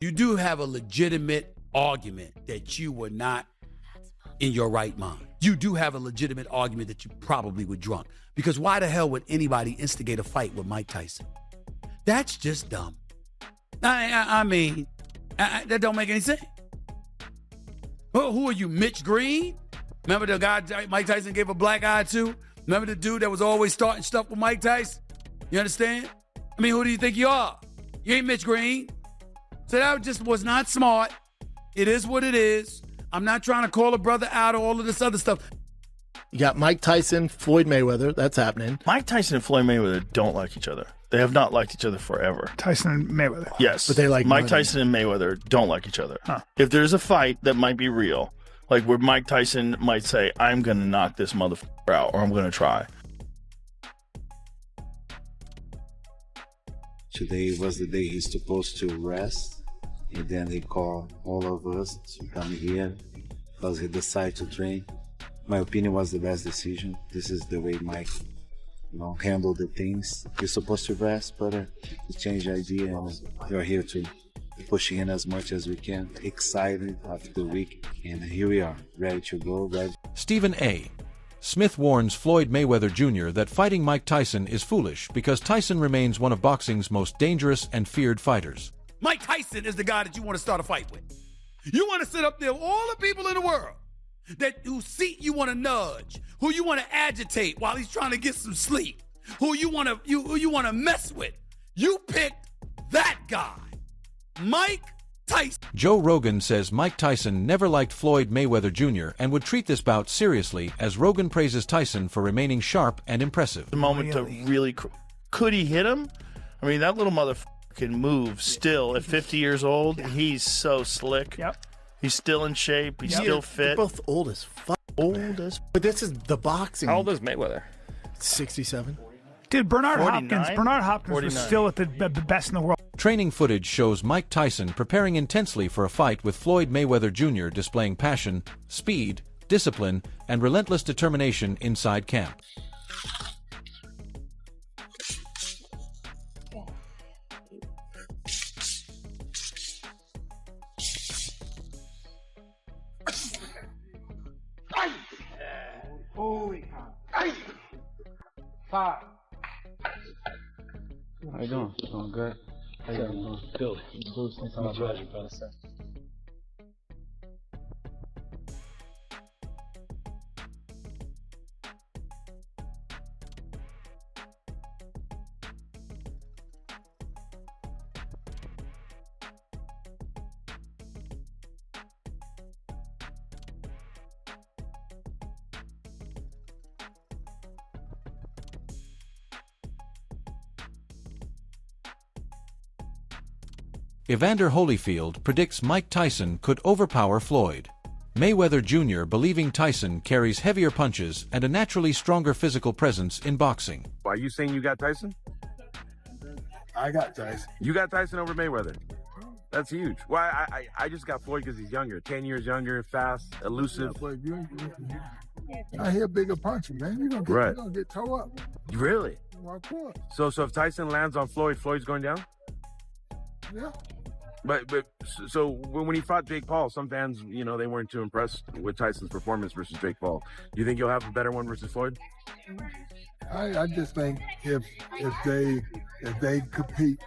You do have a legitimate argument that you were not in your right mind. You do have a legitimate argument that you probably were drunk. Because why the hell would anybody instigate a fight with Mike Tyson? That's just dumb. I mean, that don't make any sense. Who are you, Mitch Green? Remember the guy Mike Tyson gave a black eye to? Remember the dude that was always starting stuff with Mike Tyson? You understand? I mean, who do you think you are? You ain't Mitch Green. So that just was not smart. It is what it is. I'm not trying to call a brother out or all of this other stuff. You got Mike Tyson, Floyd Mayweather. That's happening. Mike Tyson and Floyd Mayweather don't like each other. They have not liked each other forever. Tyson and Mayweather. Yes. But they like Mike money. Tyson and Mayweather don't like each other. Huh. If there's a fight that might be real, like where Mike Tyson might say, I'm going to knock this motherfucker out, or I'm going to try. Today was the day he's supposed to rest, and then they call all of us to come here because he decided to train. My opinion was the best decision. This is the way Mike, handled the things. He's supposed to rest, but he changed the idea, and we're here to push in as much as we can. Excited after the week, and here we are, ready to go. Stephen A. Smith warns Floyd Mayweather Jr. that fighting Mike Tyson is foolish because Tyson remains one of boxing's most dangerous and feared fighters. Mike Tyson is the guy that you want to start a fight with. You want to sit up there with all the people in the world whose seat you want to nudge, who you want to agitate while he's trying to get some sleep, who you want to mess with. You picked that guy, Mike Tyson. Joe Rogan says Mike Tyson never liked Floyd Mayweather Jr. and would treat this bout seriously, as Rogan praises Tyson for remaining sharp and impressive. The moment to really, could he hit him? I mean, that little motherfucker can move still at 50 years old. Yeah. He's so slick. Yep. He's still in shape. He's still fit. They're both old as fuck. But this is the boxing. How old is Mayweather? 67. Dude, Bernard 49? Hopkins was still at the best in the world. Training footage shows Mike Tyson preparing intensely for a fight with Floyd Mayweather Jr., displaying passion, speed, discipline, and relentless determination inside camp. Holy cow. 5. How you doing? Doing good. How you doing? Good. Bruce, nice to meet you, brother. Evander Holyfield predicts Mike Tyson could overpower Floyd Mayweather Jr., believing Tyson carries heavier punches and a naturally stronger physical presence in boxing. Are you saying you got Tyson? I got Tyson. You got Tyson over Mayweather? That's huge. Well, I just got Floyd because he's younger, 10 years younger, fast, elusive. I hear bigger punches, man. You're gonna get tore up. Really? Of course. So if Tyson lands on Floyd, Floyd's going down? Yeah. But so when he fought Jake Paul, some fans, they weren't too impressed with Tyson's performance versus Jake Paul. Do you think you'll have a better one versus Floyd? I just think if they compete,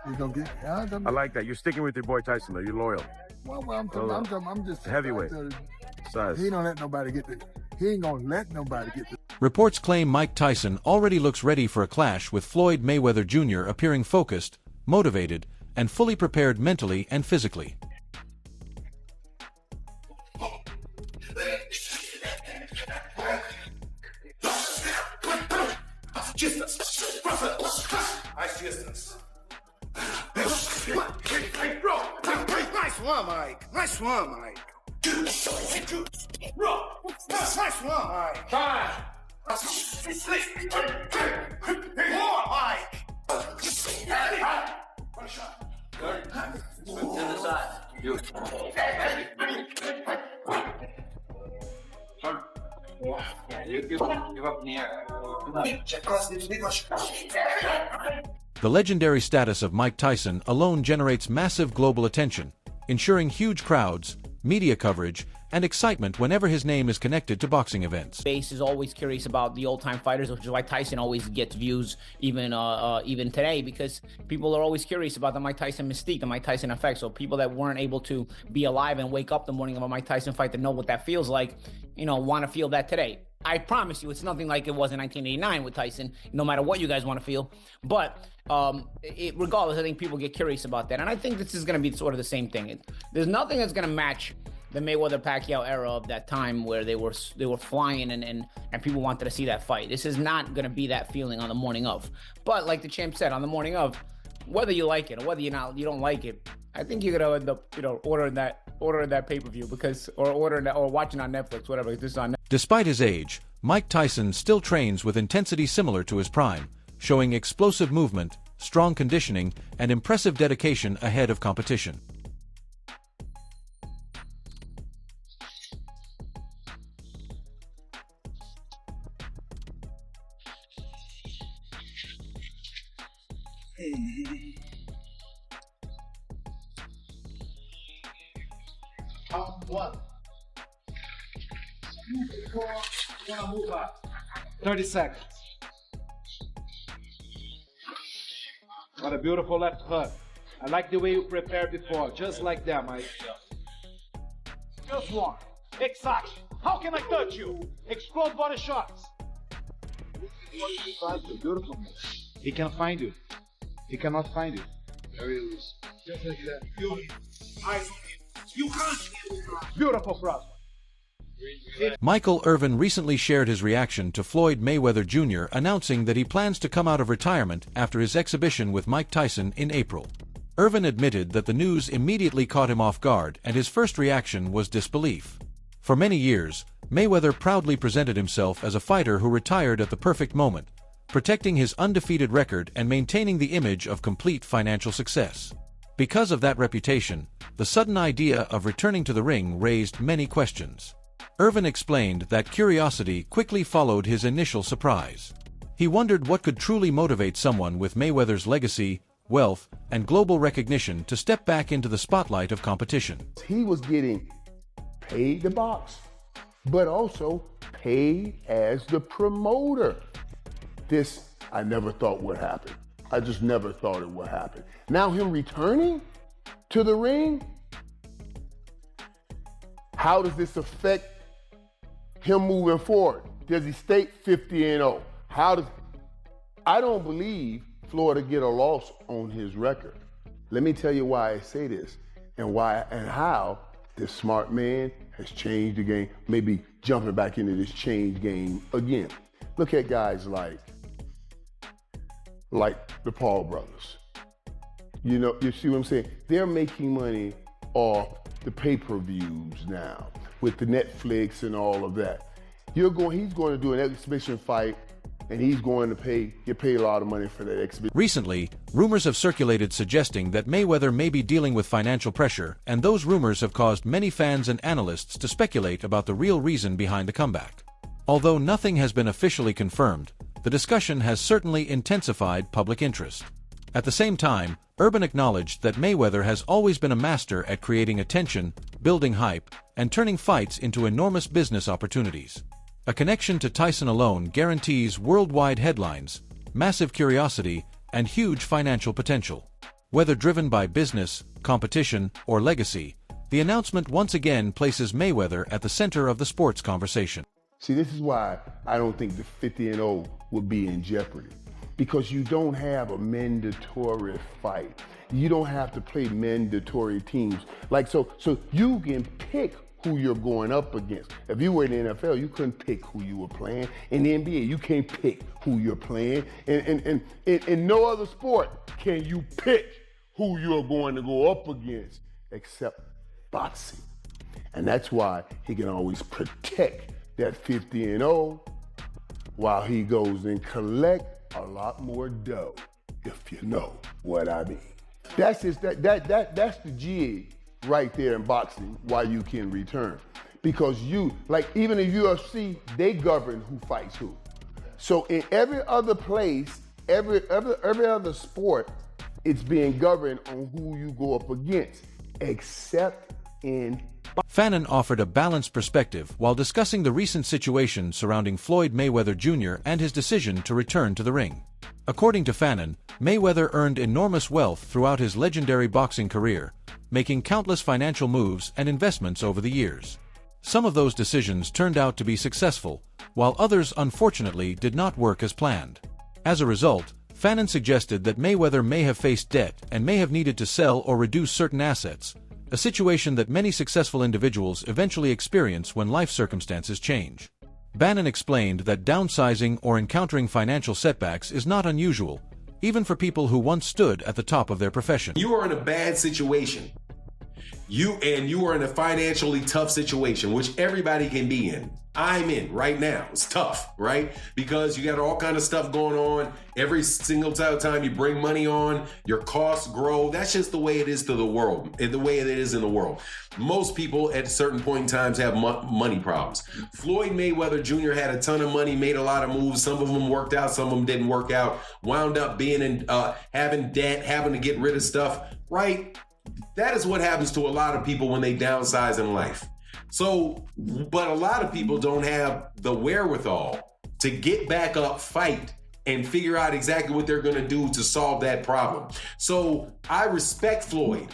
you're gonna get. I like that. You're sticking with your boy Tyson, though. You're loyal. Well, I'm just heavyweight size. He don't let nobody get the. He ain't gonna let nobody get the. Reports claim Mike Tyson already looks ready for a clash, with Floyd Mayweather Jr. appearing focused, motivated, and fully prepared mentally and physically. Nice distance. Nice one, Mike. Nice one, Mike. Nice one, Mike. 5. More, Mike. One shot. Good. To the side. You. Give up in the air. The legendary status of Mike Tyson alone generates massive global attention, ensuring huge crowds, media coverage, and excitement whenever his name is connected to boxing events. Base is always curious about the old-time fighters, which is why Tyson always gets views even today, because people are always curious about the Mike Tyson mystique, the Mike Tyson effect. So people that weren't able to be alive and wake up the morning of a Mike Tyson fight to know what that feels like, want to feel that today. I promise you, it's nothing like it was in 1989 with Tyson, no matter what you guys want to feel. But regardless, I think people get curious about that. And I think this is going to be sort of the same thing. There's nothing that's going to match the Mayweather-Pacquiao era of that time where they were flying and people wanted to see that fight. This is not going to be that feeling on the morning of. But like the champ said, on the morning of, whether you like it or whether you don't like it, I think you're gonna end up ordering that pay-per-view or watching on Netflix, whatever. This is on Netflix. Despite his age, Mike Tyson still trains with intensity similar to his prime, showing explosive movement, strong conditioning, and impressive dedication ahead of competition. One. 30 seconds. What a beautiful left hook. I like the way you prepared before. Just like that, Mike. Just one. Exactly. How can I touch you? Explode body shots. Beautiful. He can find you. He cannot find you. There he is. Just like that. You can't. Beautiful cross. Michael Irvin recently shared his reaction to Floyd Mayweather Jr. announcing that he plans to come out of retirement after his exhibition with Mike Tyson in April. Irvin admitted that the news immediately caught him off guard, and his first reaction was disbelief. For many years, Mayweather proudly presented himself as a fighter who retired at the perfect moment, protecting his undefeated record and maintaining the image of complete financial success. Because of that reputation, the sudden idea of returning to the ring raised many questions. Irvin explained that curiosity quickly followed his initial surprise. He wondered what could truly motivate someone with Mayweather's legacy, wealth, and global recognition to step back into the spotlight of competition. He was getting paid to box, but also paid as the promoter. This I never thought would happen. I just never thought it would happen. Now him returning to the ring, how does this affect him moving forward? Does he stay 50-0? I don't believe Florida get a loss on his record. Let me tell you why I say this and why and how this smart man has changed the game, maybe jumping back into this change game again. Look at guys like the Paul brothers. You see what I'm saying? They're making money off the pay-per-views now with the Netflix and all of that. He's going to do an exhibition fight, and he's going to get paid a lot of money for that exhibition. Recently, rumors have circulated suggesting that Mayweather may be dealing with financial pressure, and those rumors have caused many fans and analysts to speculate about the real reason behind the comeback. Although nothing has been officially confirmed, the discussion has certainly intensified public interest. At the same time, Urban acknowledged that Mayweather has always been a master at creating attention, building hype, and turning fights into enormous business opportunities. A connection to Tyson alone guarantees worldwide headlines, massive curiosity, and huge financial potential. Whether driven by business, competition, or legacy, the announcement once again places Mayweather at the center of the sports conversation. See, this is why I don't think the 50-0 would be in jeopardy. Because you don't have a mandatory fight. You don't have to play mandatory teams. So you can pick who you're going up against. If you were in the NFL, you couldn't pick who you were playing. In the NBA, you can't pick who you're playing. And in no other sport can you pick who you're going to go up against except boxing. And that's why he can always protect that 50-0 while he goes and collect a lot more dough, if you know what I mean. That's that's the jig right there in boxing, why you can return. Because even in UFC, they govern who fights who. So in every other place, every other sport, it's being governed on who you go up against, except in Fannin offered a balanced perspective while discussing the recent situation surrounding Floyd Mayweather Jr. and his decision to return to the ring. According to Fannin, Mayweather earned enormous wealth throughout his legendary boxing career, making countless financial moves and investments over the years. Some of those decisions turned out to be successful, while others unfortunately did not work as planned. As a result, Fannin suggested that Mayweather may have faced debt and may have needed to sell or reduce certain assets, a situation that many successful individuals eventually experience when life circumstances change. Bannon explained that downsizing or encountering financial setbacks is not unusual, even for people who once stood at the top of their profession. You are in a bad situation. You are in a financially tough situation, which everybody can be in. I'm in right now. It's tough, right? Because you got all kind of stuff going on. Every single time you bring money on, your costs grow. That's just the way it is to the world, the way it is in the world. Most people at certain point in times have money problems. Floyd Mayweather Jr. had a ton of money, made a lot of moves. Some of them worked out, some of them didn't work out. Wound up being in, having debt, having to get rid of stuff, right? That is what happens to a lot of people when they downsize in life. So, but a lot of people don't have the wherewithal to get back up, fight, and figure out exactly what they're going to do to solve that problem. So I respect Floyd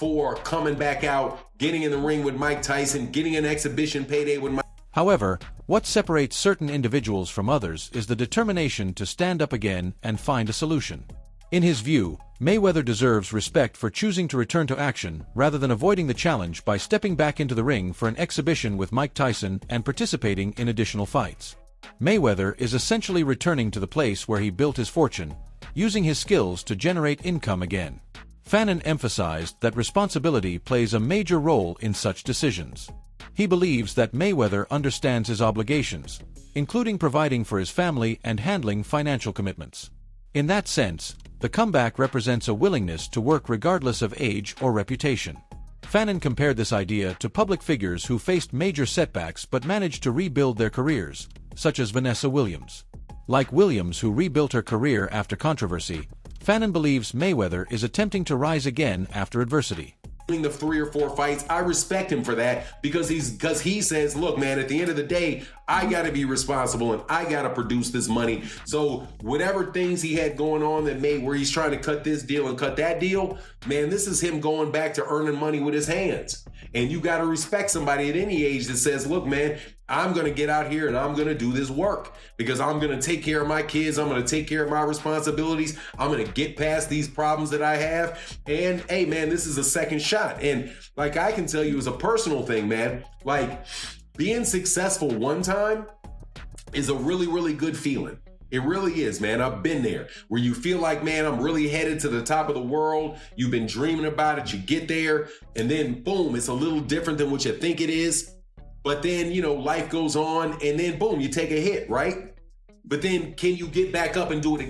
for coming back out, getting in the ring with Mike Tyson, getting an exhibition payday with Mike. However, what separates certain individuals from others is the determination to stand up again and find a solution. In his view, Mayweather deserves respect for choosing to return to action rather than avoiding the challenge by stepping back into the ring for an exhibition with Mike Tyson and participating in additional fights. Mayweather is essentially returning to the place where he built his fortune, using his skills to generate income again. Fannin emphasized that responsibility plays a major role in such decisions. He believes that Mayweather understands his obligations, including providing for his family and handling financial commitments. In that sense, the comeback represents a willingness to work regardless of age or reputation. Fannin compared this idea to public figures who faced major setbacks but managed to rebuild their careers, such as Vanessa Williams. Like Williams, who rebuilt her career after controversy, Fannin believes Mayweather is attempting to rise again after adversity. The 3 or 4 fights, I respect him for that because he says, look, man, at the end of the day, I got to be responsible and I got to produce this money. So whatever things he had going on that made where he's trying to cut this deal and cut that deal, man, this is him going back to earning money with his hands. And you got to respect somebody at any age that says, look, man, I'm going to get out here and I'm going to do this work because I'm going to take care of my kids. I'm going to take care of my responsibilities. I'm going to get past these problems that I have. And hey, man, this is a second shot. And like I can tell you as a personal thing, man, like being successful one time is a really, really good feeling. It really is, man. I've been there where you feel like, man, I'm really headed to the top of the world. You've been dreaming about it. You get there and then boom, it's a little different than what you think it is. But then, you know, life goes on and then boom, you take a hit, right? But then can you get back up and do it again?